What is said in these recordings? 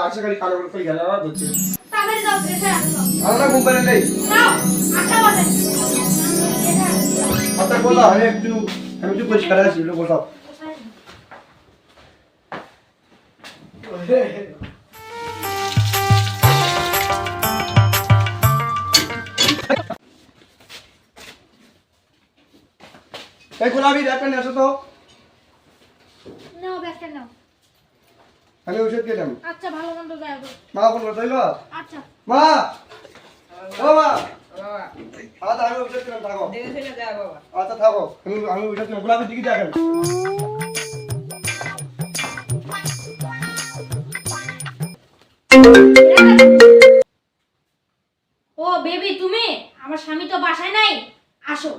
আসে খালি কালো করে গেল না বুঝছি তাড়াতাড়ি দাও এসে আসো আমরা ঘুম পারে নেই নাও আচ্ছা বাজে আচ্ছা বলো আমি একটু পরিষ্কার আছি বলো এই গোলাপি ব্যাগটা নিয়ে আসো তো নাও ব্যাগটা নাও আমি ওষুধ খেলাম আচ্ছা ভালো মন্দ যাও মা ফোন করতে হইলো আচ্ছা মা ও মা আচ্ছা আমি ওষুধ খেলাম থাকো আচ্ছা থাকো আমি ওষুধ খেলাম গোলাপি দিকে দেখেন ও বেবি তুমি আমার স্বামী তো বাসায় নাই আসো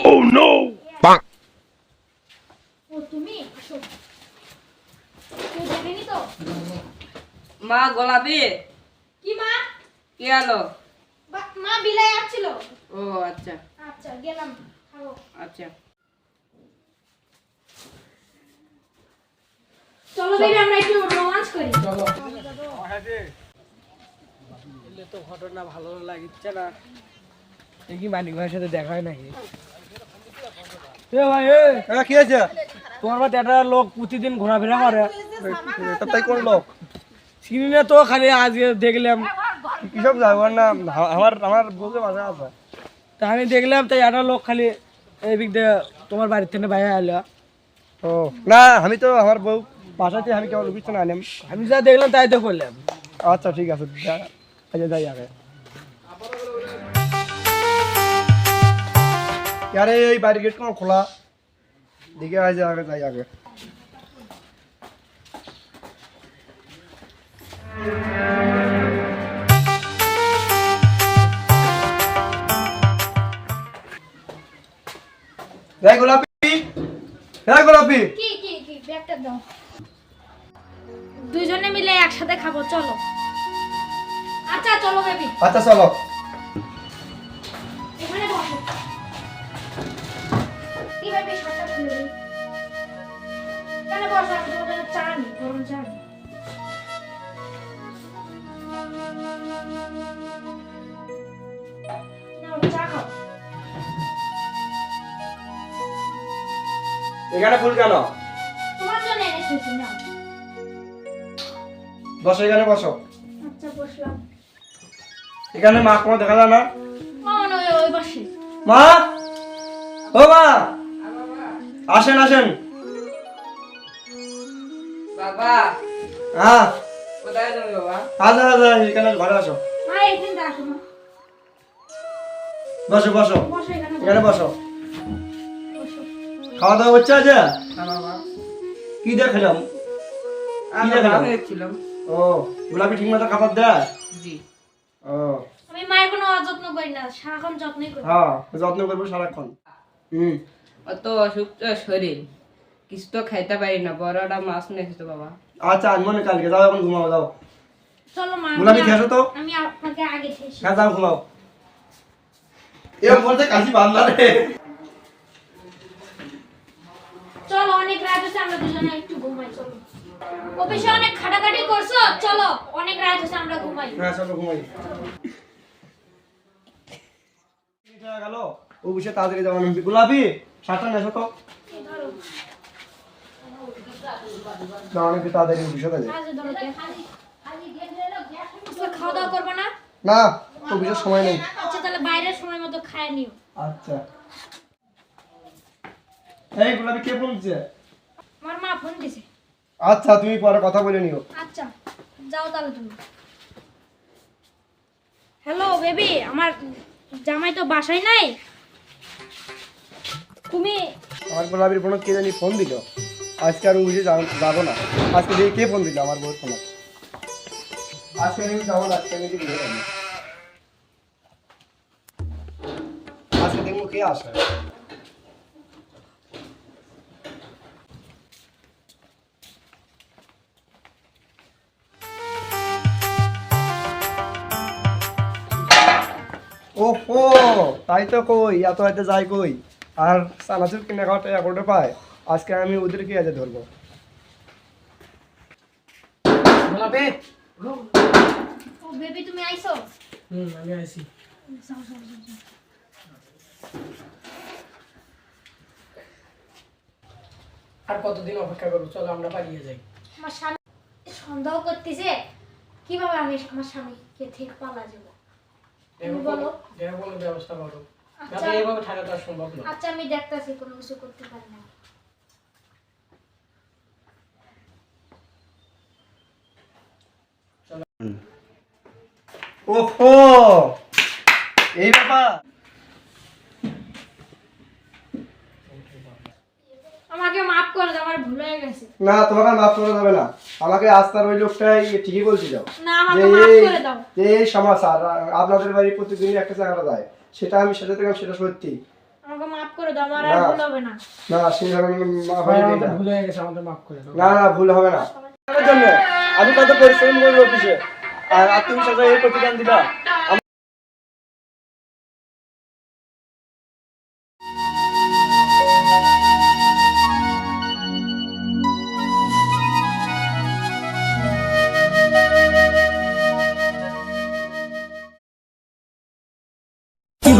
Oh no! Bonk. ও তুমি আসো কেউ দেখেনি তো মা গোলাপি কি মা কি আলো মা বিলাই আসছিল ও আচ্ছা আচ্ছা গেলাম খাবো আচ্ছা চলো বেবি আমরা একটু রোমান্স করি চলো এলে তো ঘটনা ভালো লাগছে না দেখি মানিক ভাইয়ের সাথে দেখা হয় নাকি এ ভাই এ কি আছে তোমার বাড়িতে একটা লোক প্রতিদিন ঘোরাফেরা করে তাই কোন লোক চিনি না তো খালি আজকে দেখলাম কিসব যাবো না আমার বলতে মাঝে আছে তা আমি দেখলাম তাই একটা লোক খালি এই দিক দিয়ে তোমার বাড়ির থেকে বাইরে এলো ও না আমি তো আমার বউ বাসাতে আমি কেবল লুকিয়েছি না আনিম আমি যা দেখলাম তাই তো করলাম আচ্ছা ঠিক আছে আচ্ছা যাই আগে আরে এই বাড়ির গেট কোন খোলা দিকে আগে আগে যাই আগে রে গোলাপি কি কি কি ব্যাগটা দাও দুইজনে মিলে একসাথে খাবো চলো আচ্ছা চলো বেবি আচ্ছা চলো এখানে বসো কি বেবি শার্টটা খুলে দিই এখানে বসো আমি তোমার জন্য চা নিই গরম চা নিই নাও চা খাও এখানে ফুল কেন তোমার জন্য এনেছি নাও বসো এখানে বসো আচ্ছা বসলাম এখানে মা কোনো দেখা যায় না মামন ওই বসে মা ও মা আসেন আসেন বাবা হ্যাঁ কোথায় যাবে বাবা আচ্ছা আচ্ছা এখানে ঘরে আসো মা এখানে আসো না বসো বসো বসো এখানে এখানে বসো বসো খাওয়া দাওয়া হচ্ছে আজ বাবা কি দেখলাম আমি দেখলাম? ভালো ছিলাম ও গোলাপি ঠিক মতো খাবার দেয় জি ও আমি মায়ের কোনো অযত্ন করি না সারাক্ষণ যত্নই করি হ্যাঁ যত্ন করবো সারাক্ষণ অত অসুস্থ শরীর কিছু তো খাইতে পারি না বড়টা মাছ নিয়ে এসেছো বাবা আচ্ছা আজ মনে কালকে যাও এখন ঘুমাও যাও চলো মা গোলাপি খেয়েছো তো আমি আপনাকে আগে খেয়েছি হ্যাঁ যাও ঘুমাও এরকম বলতে কাশি বাঁধলা রে চলো অনেক রাত হয়েছে আমরা দুজনে একটু ঘুমাই চলো অফিসে অনেক খাটাখাটি করছো চলো অনেক রাত হয়েছে আমরা ঘুমাই হ্যাঁ চলো ঘুমাই গেল ও বিষয়ে তাড়াতাড়ি যাওয়া নামবি গোলাপি সাতটা নেশো তো এই ধরো না অনেক তাড়াতাড়ি বিষয় আছে আজ ধরো আজকে খাওয়া দাওয়া করবো না না ও বিষয় সময় নেই আচ্ছা তাহলে বাইরের সময় মতো খায় নিও আচ্ছা এই গোলাপি কে ফোন দিচ্ছে আমার মা ফোন দিছে আচ্ছা তুমি পরে কথা বলে নিও আচ্ছা যাও তাহলে তুমি হ্যালো বেবি আমার জামাই তো বাসায় নাই তুমি আমার গোলাপির ফোন কে জানি ফোন দিল আজকে আর বুঝে যাবো না আজকে দেখি কে ফোন দিল আমার বউ ফোন আজকে আমি যাবো না আজকে আমি দেখি আজকে দেখবো কে আসে ওহো, তাই তো কই, এত হয়তো যাই কই। আর চানাচুর কিনে খাওয়াটা এখনো পায়। আজকে আমি ওদেরকে আজ ধরবো। গোলাপে ও বেবি তুমি আইছো? আমি আইছি। যাও যাও যাও যাও। আর কতদিন অপেক্ষা করবো, চলো আমরা পালিয়ে যাই। আমার স্বামী সন্দেহ করতেছে কিভাবে আমি আমার স্বামীকে থেকে পালা যাব। তুমি বলো। দেখো কোনো ব্যবস্থা করো। আচ্ছা। যাতে এইভাবে থাকা তো আর সম্ভব না। আচ্ছা আমি দেখতাছি কোনো কিছু করতে পারি না। ওহো, এই ব্যাপার। আমাকে মাফ করে দাও, আমার ভুল হয়ে গেছে। না, তোমাকে মাফ করা যাবে না। আমাকে আস্তার ওই লোকটাই ঠিকই বলছিল না যে আমাকে মাফ করে দাও। এই সমাচার আপনাদের বাড়ি প্রতিদিন একটা চাকরা যায়, সেটা আমি সেটা থেকে সেটা সত্যি। আমাকে মাফ করে দাও, আমার আর না। ভুল হবে না। না, সেভাবে মাফ ভাই, হয়ে আমাদের না। ভুল হয়ে গেছে, আমাদের মাফ করে দাও। না না, ভুল হবে না। আপনার জন্য আমি কত পরিশ্রম করবো অফিসে, আর আত্মবিশ্বাস এই প্রতিদান দিবা। কি